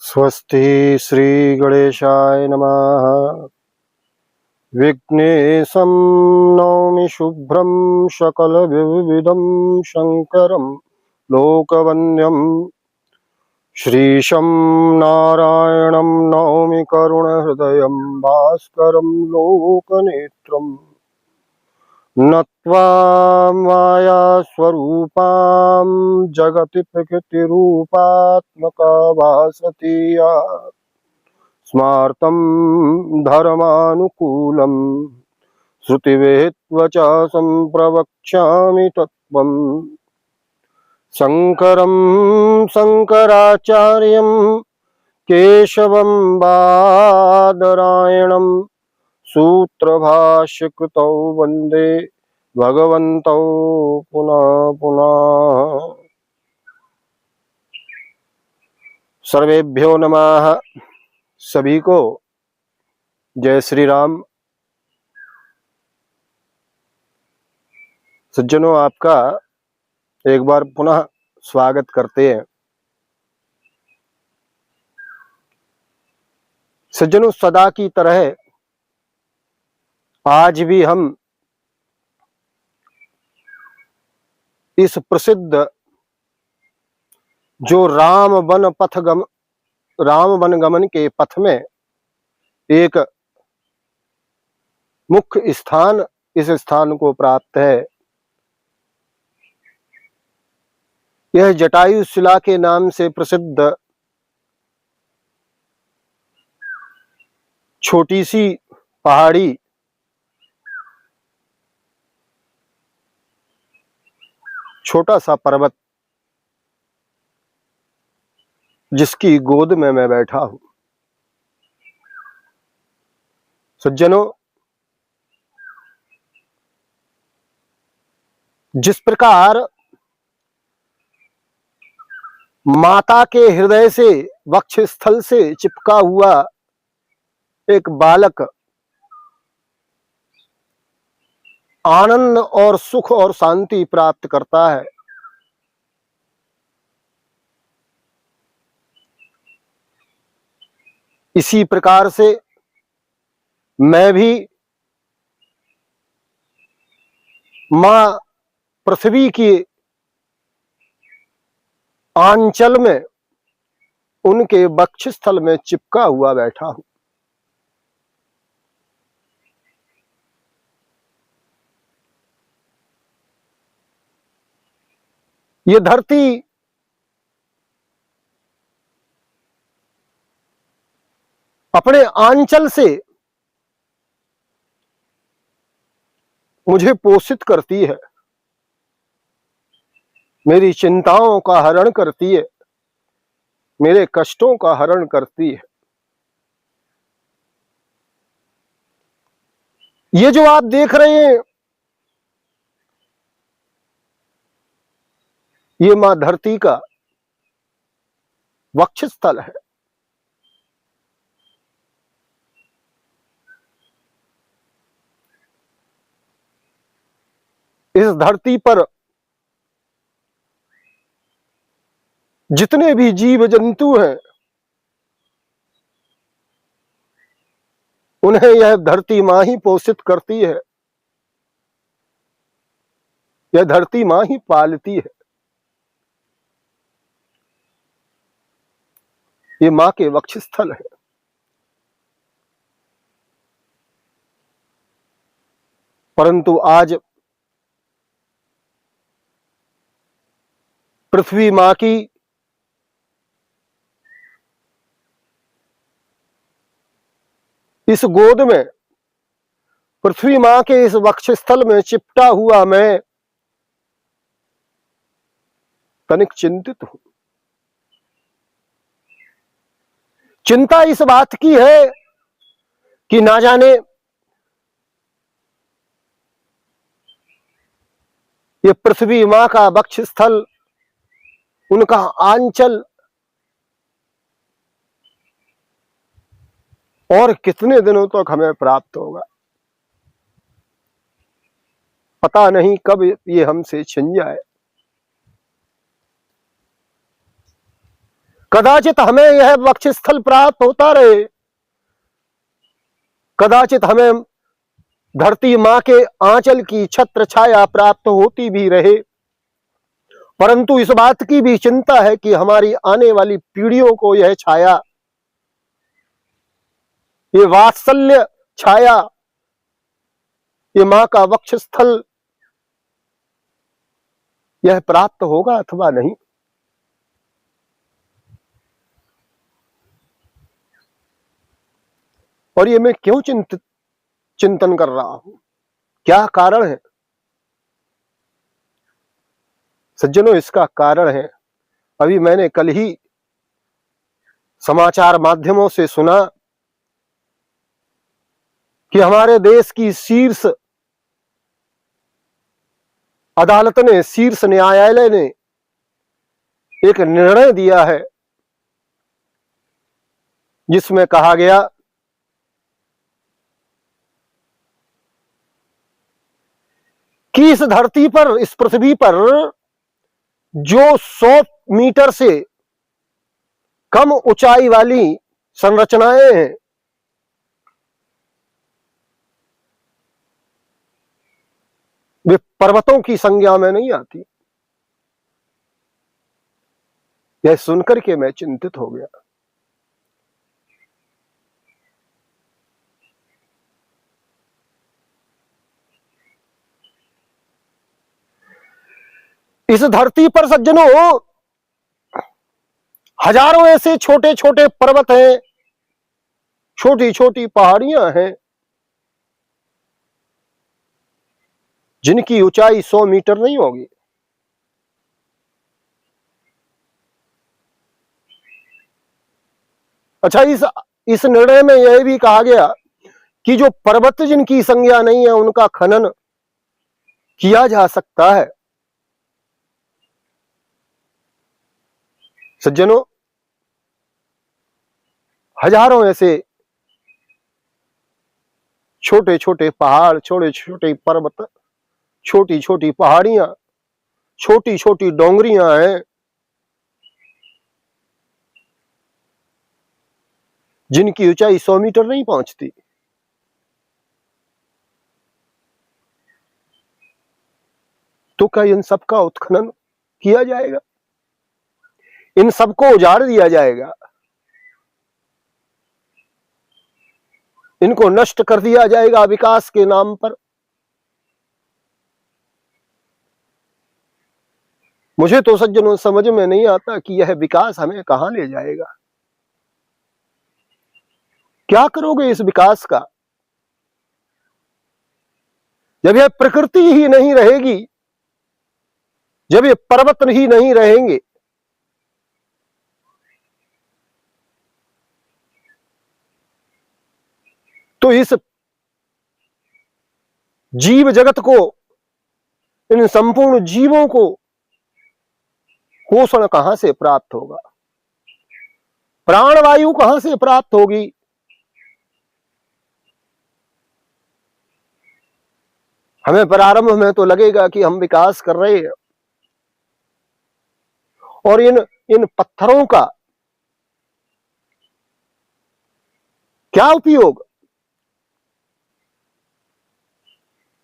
स्वस्ति श्री गणेशाय नमः। विघ्नेशं नौमि शुभ्रं सकलविविधं शङ्करं लोकवन्द्यं श्रीशं नारायणं नौमि करुणहृदयं भास्करं लोकनेत्रम् नत्वा मायास्वरूपां जगति प्रकृतिरूपात्मका भासति या स्मार्तं धर्मानुकूलं श्रुतिवेत्वचा सम्प्रवक्ष्यामि तत्त्वम् शङ्करं शङ्कराचार्यं केशवं बादरायणं सूत्रभाष्यकृतौ वन्दे भगवन्तौ पुनः पुनः। सर्वेभ्यो नमः। सभी को जय श्री राम। सज्जनों, आपका एक बार पुनः स्वागत करते हैं। सज्जनों, सदा की तरह आज भी हम इस प्रसिद्ध जो राम वन गमन के पथ में एक मुख्य स्थान, इस स्थान को प्राप्त है। यह जटायु शिला के नाम से प्रसिद्ध छोटी सी पहाड़ी, छोटा सा पर्वत, जिसकी गोद में मैं बैठा हूं। सज्जनों, जिस प्रकार माता के हृदय से, वक्षस्थल से चिपका हुआ एक बालक आनंद और सुख और शांति प्राप्त करता है, इसी प्रकार से मैं भी मां पृथ्वी की आंचल में, उनके वक्षस्थल में चिपका हुआ बैठा हूं। ये धरती अपने आंचल से मुझे पोषित करती है, मेरी चिंताओं का हरण करती है, मेरे कष्टों का हरण करती है। ये जो आप देख रहे हैं, ये मां धरती का वक्षस्थल है। इस धरती पर जितने भी जीव जंतु हैं, उन्हें यह धरती मां ही पोषित करती है, यह धरती मां ही पालती है। ये मां के वक्षस्थल है। परंतु आज पृथ्वी मां की इस गोद में, पृथ्वी मां के इस वक्षस्थल में चिपटा हुआ मैं तनिक चिंतित हूं। चिंता इस बात की है कि ना जाने ये पृथ्वी मां का वक्षस्थल, उनका आंचल और कितने दिनों तक हमें प्राप्त होगा। पता नहीं कब ये हमसे छिन जाए। कदाचित हमें यह वक्षस्थल प्राप्त होता रहे, कदाचित हमें धरती मां के आंचल की छत्र छाया प्राप्त होती भी रहे, परंतु इस बात की भी चिंता है कि हमारी आने वाली पीढ़ियों को यह छाया, ये वात्सल्य छाया, ये मां का वक्षस्थल यह प्राप्त होगा अथवा नहीं। और ये मैं क्यों चिंतन कर रहा हूं, क्या कारण है सज्जनों? इसका कारण है, अभी मैंने कल ही समाचार माध्यमों से सुना कि हमारे देश की शीर्ष अदालत ने, शीर्ष न्यायालय ने एक निर्णय दिया है जिसमें कहा गया कि इस धरती पर, इस पृथ्वी पर जो 100 मीटर से कम ऊंचाई वाली संरचनाएं हैं, वे पर्वतों की संज्ञा में नहीं आती। यह सुनकर के मैं चिंतित हो गया। इस धरती पर सज्जनों हजारों ऐसे छोटे छोटे पर्वत हैं, छोटी छोटी पहाड़ियां हैं जिनकी ऊंचाई 100 मीटर नहीं होगी। अच्छा, इस निर्णय में यह भी कहा गया कि जो पर्वत जिनकी संज्ञा नहीं है उनका खनन किया जा सकता है। सज्जनों, हजारों ऐसे छोटे छोटे पहाड़, छोटे छोटे पर्वत, छोटी छोटी पहाड़ियां, छोटी छोटी डोंगरियां हैं जिनकी ऊंचाई 100 मीटर नहीं पहुंचती। तो क्या इन सबका उत्खनन किया जाएगा? इन सबको उजाड़ दिया जाएगा? इनको नष्ट कर दिया जाएगा विकास के नाम पर? मुझे तो सज्जनों समझ में नहीं आता कि यह विकास हमें कहां ले जाएगा। क्या करोगे इस विकास का? जब यह प्रकृति ही नहीं रहेगी, जब ये पर्वत ही नहीं रहेंगे, तो इस जीव जगत को, इन संपूर्ण जीवों को पोषण कहां से प्राप्त होगा? प्राणवायु कहां से प्राप्त होगी? हमें प्रारंभ में तो लगेगा कि हम विकास कर रहे हैं और इन पत्थरों का क्या उपयोग?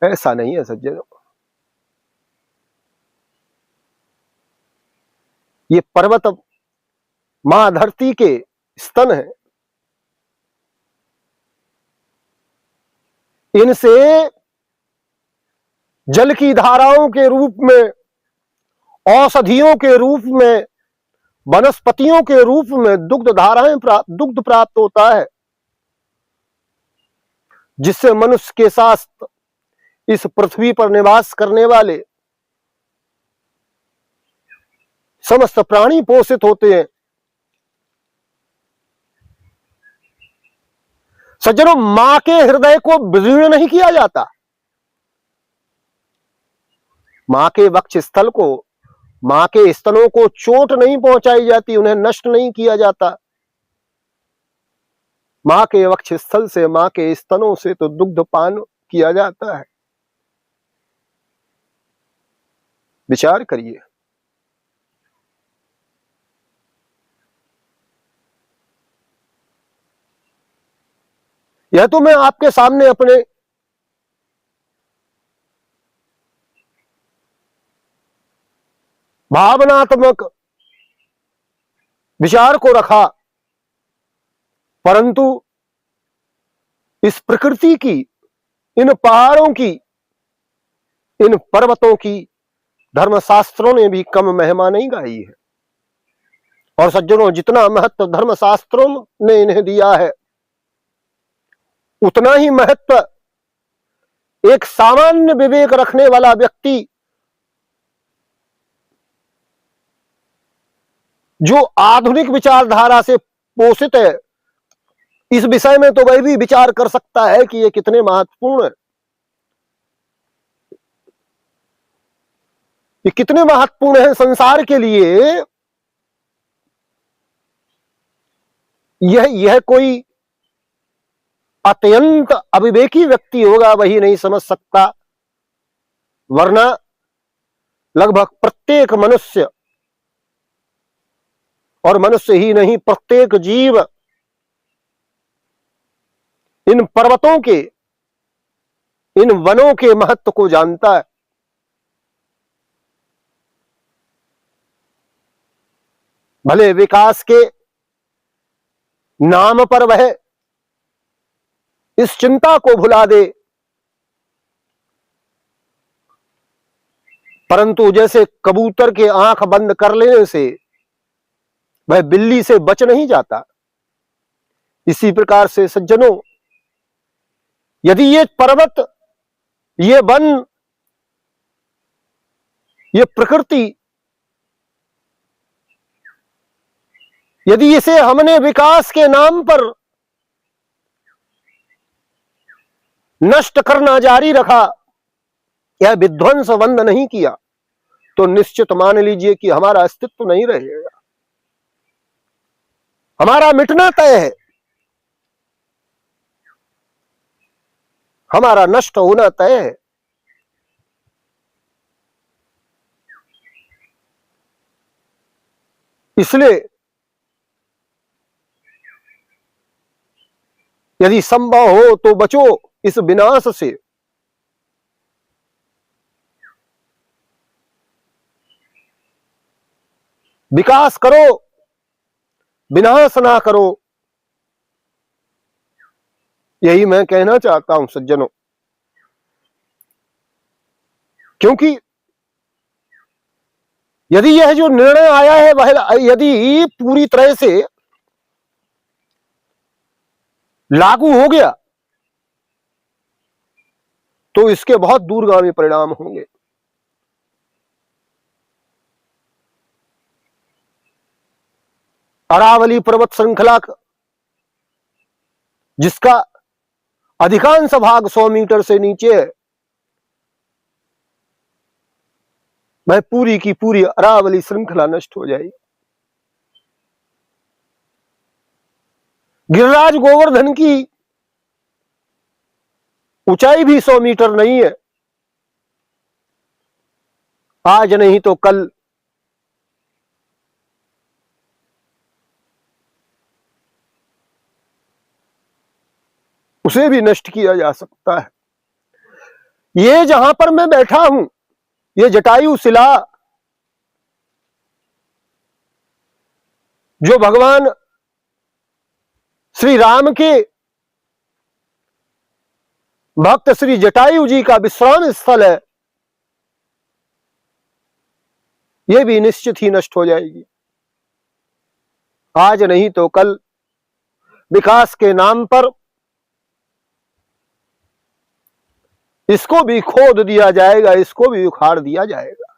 ऐसा नहीं है सज्जनों। ये पर्वत मां धरती के स्तन है, इनसे जल की धाराओं के रूप में, औषधियों के रूप में, वनस्पतियों के रूप में दुग्ध प्राप्त होता है, जिससे मनुष्य के साथ इस पृथ्वी पर निवास करने वाले समस्त प्राणी पोषित होते हैं। सज्जनों, मां के हृदय को विदीर्ण नहीं किया जाता, मां के वक्षस्थल को, मां के स्तनों को चोट नहीं पहुंचाई जाती, उन्हें नष्ट नहीं किया जाता। मां के वक्षस्थल से, मां के स्तनों से तो दुग्ध पान किया जाता है। विचार करिए। यह तो मैं आपके सामने अपने भावनात्मक विचार को रखा, परंतु इस प्रकृति की, इन पहाड़ों की, इन पर्वतों की धर्मशास्त्रों ने भी कम महिमा नहीं गाई है। और सज्जनों, जितना महत्व धर्मशास्त्रों ने इन्हें दिया है, उतना ही महत्व एक सामान्य विवेक रखने वाला व्यक्ति, जो आधुनिक विचारधारा से पोषित है, इस विषय में तो वह भी विचार कर सकता है कि ये कितने महत्वपूर्ण है, ये कितने महत्वपूर्ण है संसार के लिए। यह कोई अत्यंत अविवेकी व्यक्ति होगा, वही नहीं समझ सकता, वरना लगभग प्रत्येक मनुष्य, और मनुष्य ही नहीं प्रत्येक जीव, इन पर्वतों के, इन वनों के महत्व को जानता है। भले विकास के नाम पर वह इस चिंता को भुला दे, परंतु जैसे कबूतर के आंख बंद कर लेने से वह बिल्ली से बच नहीं जाता, इसी प्रकार से सज्जनों, यदि ये पर्वत, ये वन, ये प्रकृति, यदि इसे हमने विकास के नाम पर नष्ट करना जारी रखा, यह विध्वंस बंद नहीं किया, तो निश्चित मान लीजिए कि हमारा अस्तित्व नहीं रहेगा, हमारा मिटना तय है, हमारा नष्ट होना तय है। इसलिए यदि संभव हो तो बचो इस विनाश से। विकास करो, विनाश ना करो, यही मैं कहना चाहता हूं सज्जनों। क्योंकि यदि यह जो निर्णय आया है वह यदि पूरी तरह से लागू हो गया, तो इसके बहुत दूरगामी परिणाम होंगे। अरावली पर्वत श्रृंखला जिसका अधिकांश भाग 100 मीटर से नीचे है, वह पूरी की पूरी अरावली श्रृंखला नष्ट हो जाएगी। गिरिराज गोवर्धन की ऊंचाई भी 100 मीटर नहीं है। आज नहीं तो कल उसे भी नष्ट किया जा सकता है। ये जहां पर मैं बैठा हूं, ये जटायु शिला, जो भगवान श्री राम के भक्त श्री जटायु जी का विश्राम स्थल है, यह भी निश्चित ही नष्ट हो जाएगी। आज नहीं तो कल विकास के नाम पर इसको भी खोद दिया जाएगा, इसको भी उखाड़ दिया जाएगा।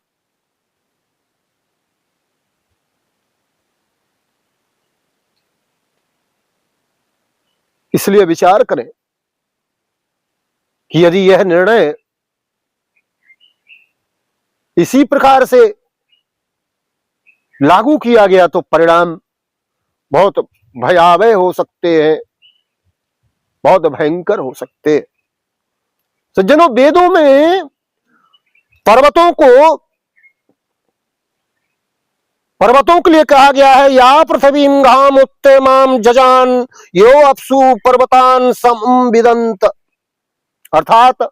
इसलिए विचार करें कि यदि यह निर्णय इसी प्रकार से लागू किया गया तो परिणाम बहुत भयावह हो सकते हैं, बहुत भयंकर हो सकते हैं। सज्जनों, वेदों में पर्वतों को पर्वतों के लिए कहा गया है, या पृथ्वीं घाम उत्तेमाम जजान यो अपसु पर्वतान संविदंत। अर्थात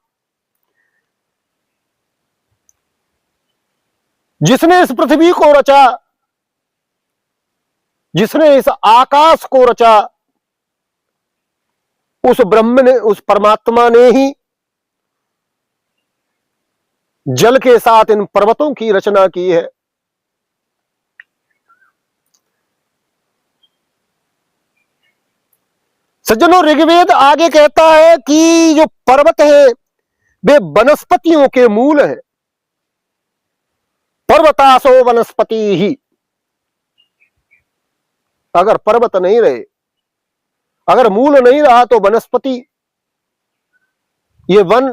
जिसने इस पृथ्वी को रचा, जिसने इस आकाश को रचा, उस ब्रह्म ने, उस परमात्मा ने ही जल के साथ इन पर्वतों की रचना की है। सज्जनों, ऋग्वेद आगे कहता है कि जो पर्वत है वे वनस्पतियों के मूल हैं। पर्वतासो वनस्पति ही। अगर पर्वत नहीं रहे, अगर मूल नहीं रहा, तो वनस्पति, ये वन,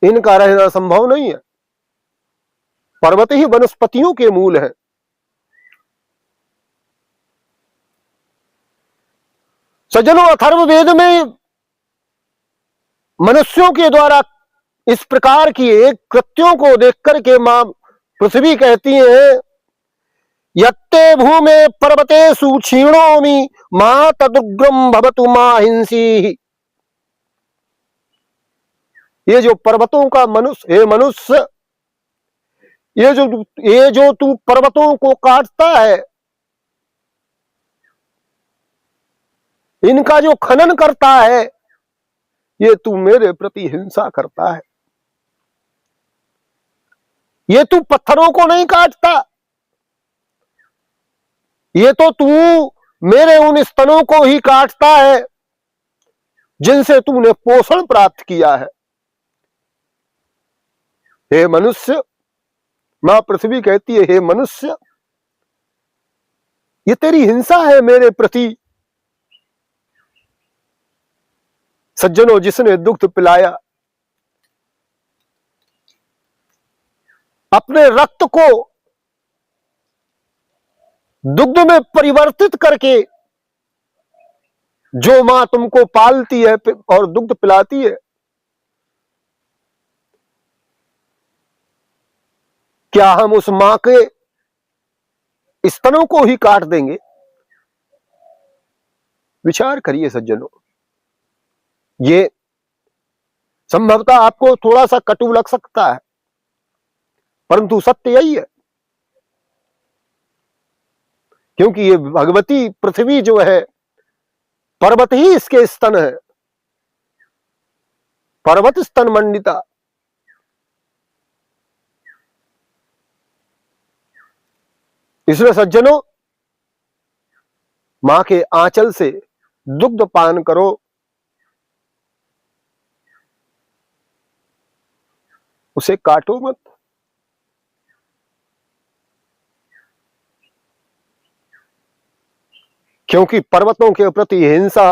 इनका रहना संभव नहीं है। पर्वत ही वनस्पतियों के मूल है। सज्जनों, अथर्ववेद में मनुष्यों के द्वारा इस प्रकार किए कृत्यों को देख करके मां पृथ्वी कहती है, यत्ते भूमे पर्वतेषु क्षीणोमि मा तदुग्रम भवतु मा हिंसी। ये जो पर्वतों का मनुष्य, हे मनुष्य, ये जो तू पर्वतों को काटता है, इनका जो खनन करता है, ये तू मेरे प्रति हिंसा करता है। ये तू पत्थरों को नहीं काटता, ये तो तू मेरे उन स्तनों को ही काटता है जिनसे तूने पोषण प्राप्त किया है। हे मनुष्य, मां पृथ्वी कहती है, हे मनुष्य, ये तेरी हिंसा है मेरे प्रति। सज्जनों, जिसने दुग्ध पिलाया, अपने रक्त को दुग्ध में परिवर्तित करके जो मां तुमको पालती है और दुग्ध पिलाती है, क्या हम उस मां के स्तनों को ही काट देंगे? विचार करिए सज्जनों। ये संभवतः आपको थोड़ा सा कटु लग सकता है, परंतु सत्य यही है। क्योंकि ये भगवती पृथ्वी जो है, पर्वत ही इसके स्तन है, पर्वत स्तन मंडिता। इसलिए सज्जनों, मां के आंचल से दुग्ध पान करो, उसे काटो मत। क्योंकि पर्वतों के प्रति हिंसा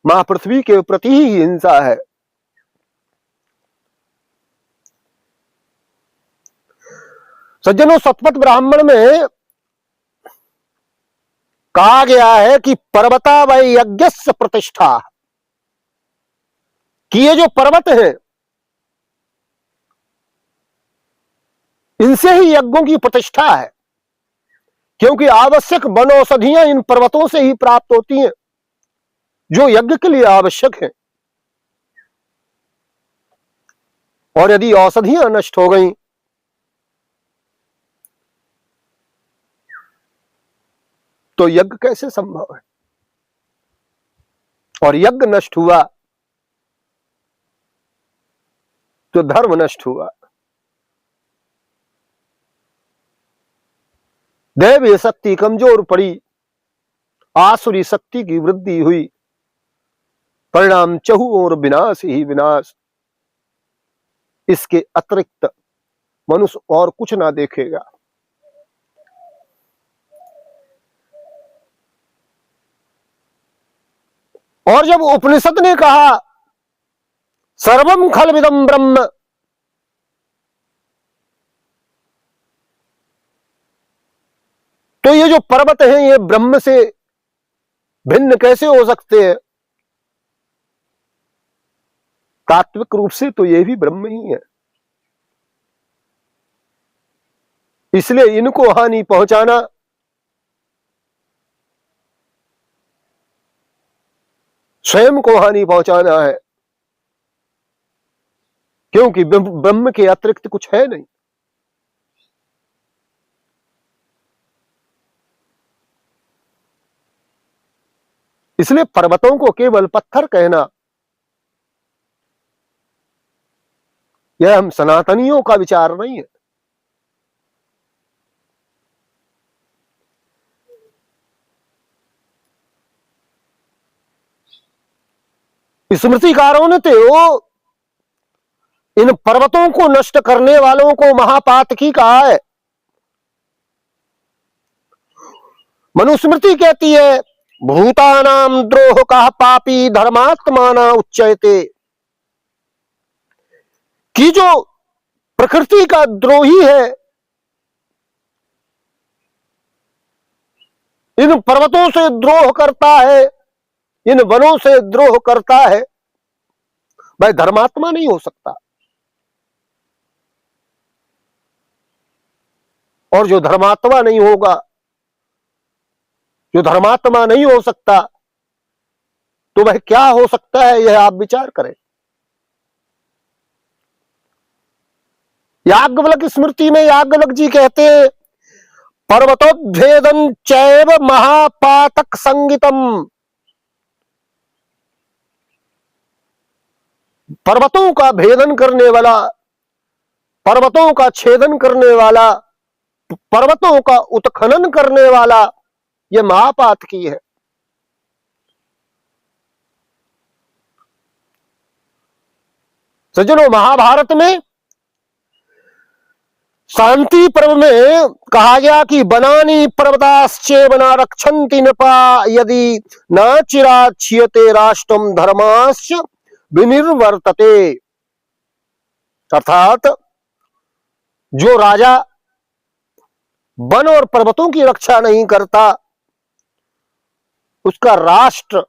मां पृथ्वी के प्रति ही हिंसा है। सज्जनों, शतपथ ब्राह्मण में कहा गया है कि पर्वता वै यज्ञस्य प्रतिष्ठा, कि ये जो पर्वत हैं, इनसे ही यज्ञों की प्रतिष्ठा है। क्योंकि आवश्यक वनौषधियां इन पर्वतों से ही प्राप्त होती हैं, जो यज्ञ के लिए आवश्यक है। और यदि औषधियां नष्ट हो गई तो यज्ञ कैसे संभव है? और यज्ञ नष्ट हुआ तो धर्म नष्ट हुआ, दैवीय शक्ति कमजोर पड़ी, आसुरी शक्ति की वृद्धि हुई, परिणाम चहु और विनाश ही विनाश। इसके अतिरिक्त मनुष्य और कुछ ना देखेगा। और जब उपनिषद ने कहा सर्वम खलविदम ब्रह्म, तो ये जो पर्वत हैं, ये ब्रह्म से भिन्न कैसे हो सकते हैं? तात्विक रूप से तो ये भी ब्रह्म ही है। इसलिए इनको हानि पहुंचाना स्वयं को हानि पहुंचाना है, क्योंकि ब्रह्म के अतिरिक्त कुछ है नहीं। इसलिए पर्वतों को केवल पत्थर कहना, यह हम सनातनियों का विचार नहीं है। स्मृतिकारों ने तो इन पर्वतों को नष्ट करने वालों को महापातकी कहा है। मनुस्मृति कहती है भूतानाम द्रोह का पापी धर्मात्माना उच्चयते, कि जो प्रकृति का द्रोही है, इन पर्वतों से द्रोह करता है, इन वनों से द्रोह करता है, वह धर्मात्मा नहीं हो सकता। और जो धर्मात्मा नहीं होगा, जो धर्मात्मा नहीं हो सकता, तो वह क्या हो सकता है, यह आप विचार करें। याज्ञवल्क्य स्मृति में याज्ञवल्क्य जी कहते हैं पर्वतोद्भेदन चैव महापातक संगीतम, पर्वतों का भेदन करने वाला, पर्वतों का छेदन करने वाला, पर्वतों का उत्खनन करने वाला, यह महापातकी है। सज्जनों, महाभारत में शांति पर्व में कहा गया कि वनानि पर्वताश्चैव न रक्षन्ति नृपा यदि न चिरात् क्षीयते राष्ट्रम धर्माश्च विनिर्वर्तते। अर्थात जो राजा वन और पर्वतों की रक्षा नहीं करता, उसका राष्ट्र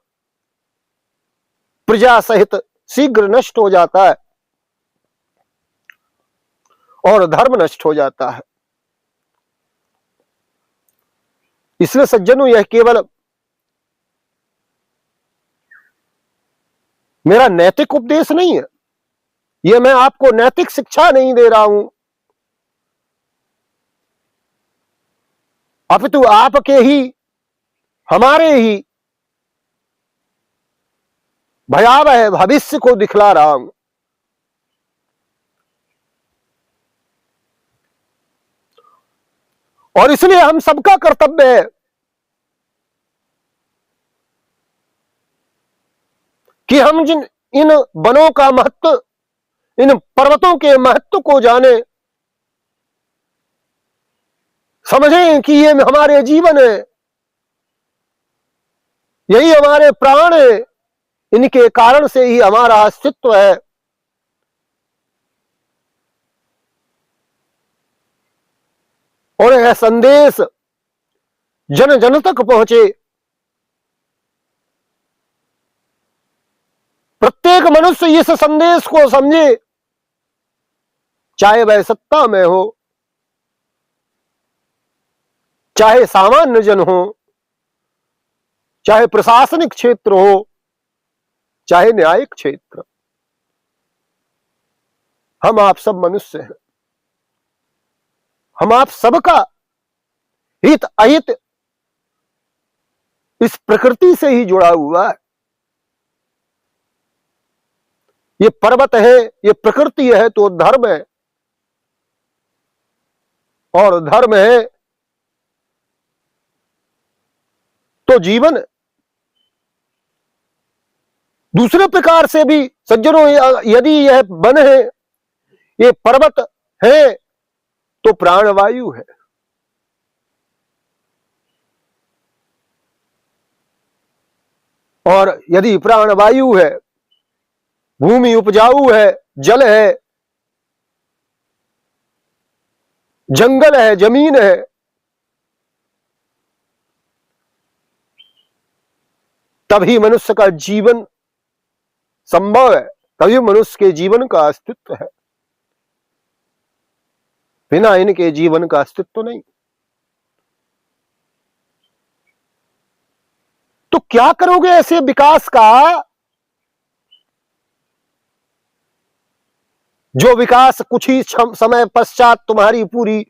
प्रजा सहित शीघ्र नष्ट हो जाता है और धर्म नष्ट हो जाता है। इसलिए सज्जनों, यह केवल मेरा नैतिक उपदेश नहीं है, यह मैं आपको नैतिक शिक्षा नहीं दे रहा हूं, अपितु आपके ही, हमारे ही भयावह भविष्य को दिखला रहा हूं। और इसलिए हम सबका कर्तव्य है कि हम जिन इन वनों का महत्व, इन पर्वतों के महत्व को जाने, समझें कि ये हमारे जीवन है, यही हमारे प्राण है, इनके कारण से ही हमारा अस्तित्व है। और यह संदेश जन जन तक पहुंचे, प्रत्येक मनुष्य इस संदेश को समझे, चाहे वह सत्ता में हो, चाहे सामान्य जन हो, चाहे प्रशासनिक क्षेत्र हो, चाहे न्यायिक क्षेत्र। हम आप सब मनुष्य हैं, हम आप सबका हित अहित इस प्रकृति से ही जुड़ा हुआ है। ये पर्वत है, ये प्रकृति है, तो धर्म है, और धर्म है तो जीवन है। दूसरे प्रकार से भी सज्जनों, यदि यह वन है, ये पर्वत है, तो प्राणवायु है। और यदि प्राणवायु है, भूमि उपजाऊ है, जल है, जंगल है, जमीन है, तभी मनुष्य का जीवन संभव है, तभी मनुष्य के जीवन का अस्तित्व है। बिना इनके जीवन का अस्तित्व नहीं। तो क्या करोगे ऐसे विकास का, जो विकास कुछ ही समय पश्चात तुम्हारी पूरी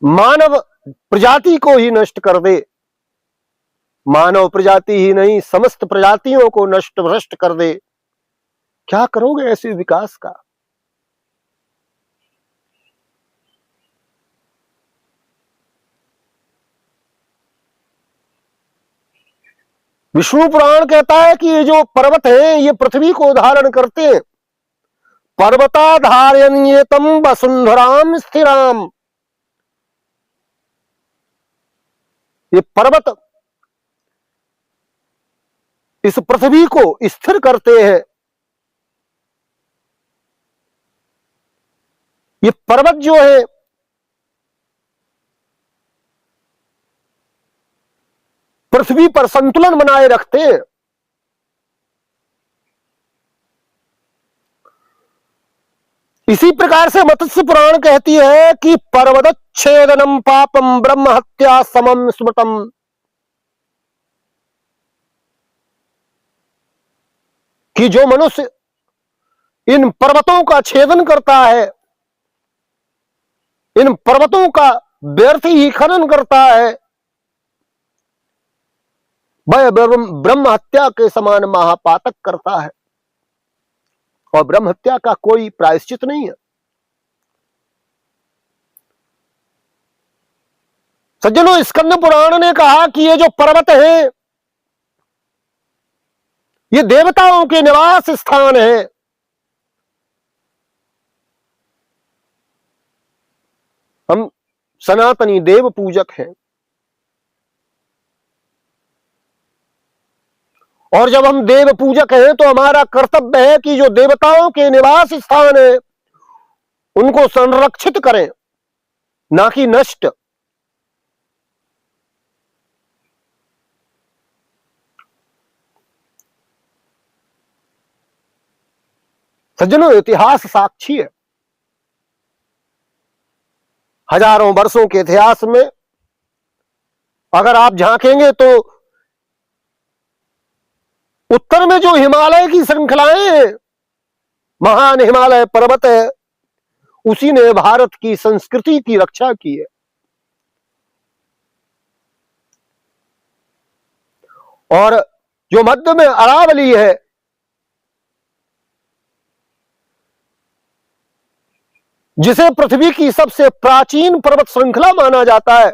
मानव प्रजाति को ही नष्ट कर दे। मानव प्रजाति ही नहीं, समस्त प्रजातियों को नष्ट भ्रष्ट कर दे। क्या करोगे ऐसे विकास का? विष्णु पुराण कहता है कि ये जो पर्वत हैं ये पृथ्वी को धारण करते हैं। पर्वताधारयन्येतम वसुंधराम स्थिराम। ये पर्वत इस पृथ्वी को स्थिर करते हैं। ये पर्वत जो है पृथ्वी पर संतुलन बनाए रखते हैं। इसी प्रकार से मत्स्य पुराण कहती है कि पर्वतच्छेदनम पापम ब्रह्म हत्या समम स्मृतम। कि जो मनुष्य इन पर्वतों का छेदन करता है, इन पर्वतों का व्यर्थ ही खनन करता है, वह ब्रह्म हत्या के समान महापातक करता है। और ब्रह्म हत्या का कोई प्रायश्चित नहीं है। सज्जनों, स्कंद पुराण ने कहा कि ये जो पर्वत है ये देवताओं के निवास स्थान है। हम सनातनी देव पूजक हैं, और जब हम देव पूजक हैं तो हमारा कर्तव्य है कि जो देवताओं के निवास स्थान है उनको संरक्षित करें, ना कि नष्ट। सज्जनों, इतिहास साक्षी है। हजारों वर्षों के इतिहास में अगर आप झांकेंगे तो उत्तर में जो हिमालय की श्रृंखलाएं हैं, महान हिमालय पर्वत है, उसी ने भारत की संस्कृति की रक्षा की है। और जो मध्य में अरावली है, जिसे पृथ्वी की सबसे प्राचीन पर्वत श्रृंखला माना जाता है,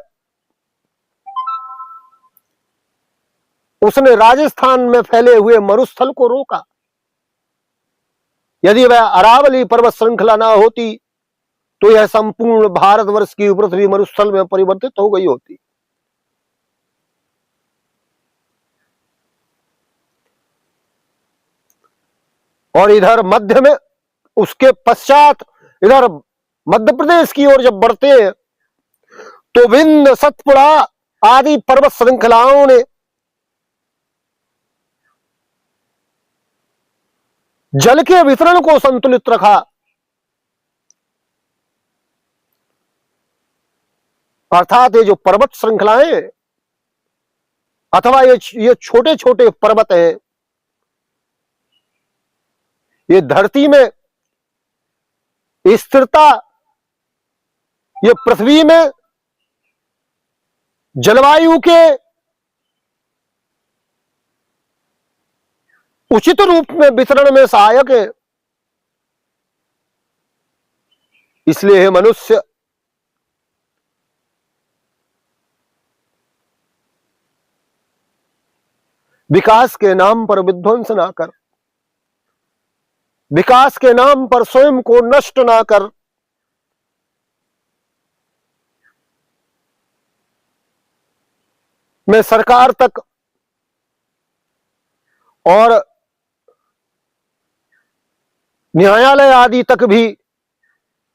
उसने राजस्थान में फैले हुए मरुस्थल को रोका। यदि वह अरावली पर्वत श्रृंखला ना होती तो यह संपूर्ण भारतवर्ष की पृथ्वी मरुस्थल में परिवर्तित हो गई होती। और इधर मध्य में, उसके पश्चात इधर मध्य प्रदेश की ओर जब बढ़ते हैं तो विंध्य सतपुड़ा आदि पर्वत श्रृंखलाओं ने जल के वितरण को संतुलित रखा। अर्थात ये जो पर्वत श्रृंखलाएं अथवा ये छोटे छोटे पर्वत हैं, ये धरती में स्थिरता, ये पृथ्वी में जलवायु के उचित रूप में वितरण में सहायक है। इसलिए मनुष्य विकास के नाम पर विध्वंस ना कर, विकास के नाम पर स्वयं को नष्ट ना कर, मैं सरकार तक और न्यायालय आदि तक भी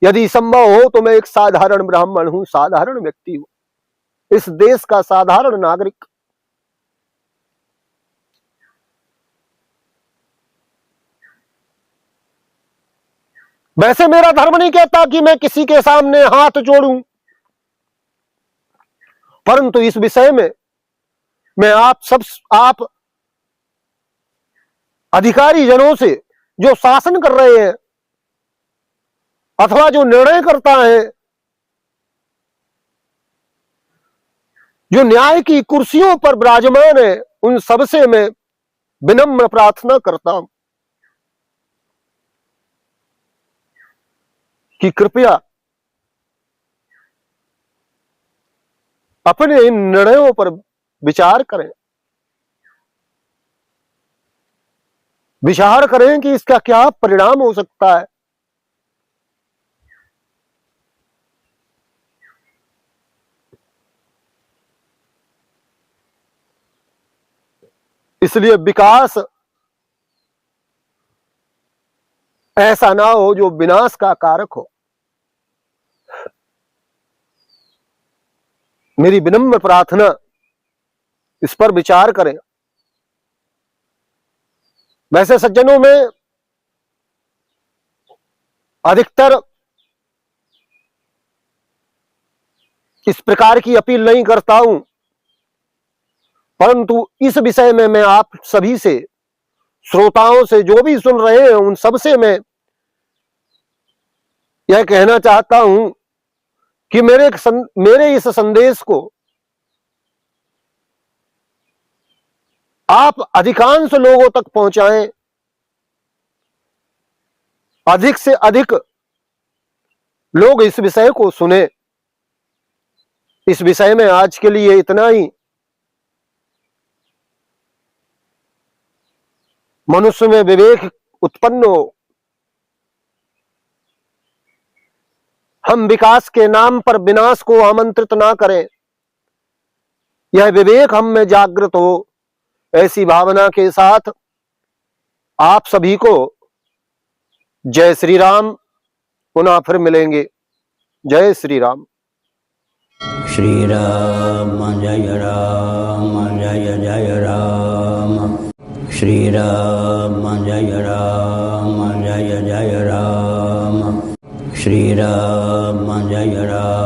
यदि संभव हो तो मैं एक साधारण ब्राह्मण हूं, साधारण व्यक्ति हूं, इस देश का साधारण नागरिक। वैसे मेरा धर्म नहीं कहता कि मैं किसी के सामने हाथ जोड़ूं, परंतु इस विषय में मैं आप अधिकारी जनों से, जो शासन कर रहे हैं अथवा जो निर्णय करता है, जो न्याय की कुर्सियों पर विराजमान है, उन सबसे मैं विनम्र प्रार्थना करता हूं कि कृपया अपने इन निर्णयों पर विचार करें, विचार करें कि इसका क्या परिणाम हो सकता है। इसलिए विकास ऐसा ना हो जो विनाश का कारक हो। मेरी विनम्र प्रार्थना, इस पर विचार करें। वैसे सज्जनों में अधिकतर इस प्रकार की अपील नहीं करता हूं, परंतु इस विषय में मैं आप सभी से, श्रोताओं से, जो भी सुन रहे हैं उन सब से मैं यह कहना चाहता हूं कि मेरे इस संदेश को आप अधिकांश लोगों तक पहुंचाएं, अधिक से अधिक लोग इस विषय को सुने। इस विषय में आज के लिए इतना ही। मनुष्य में विवेक उत्पन्न हो। हम विकास के नाम पर विनाश को आमंत्रित ना करें, यह विवेक हम में जागृत हो। ऐसी भावना के साथ आप सभी को जय श्री राम। पुनः फिर मिलेंगे। जय श्री राम। श्री राम जय राम जय जय राम। श्री राम जय राम जय जय राम। श्री राम जय राम।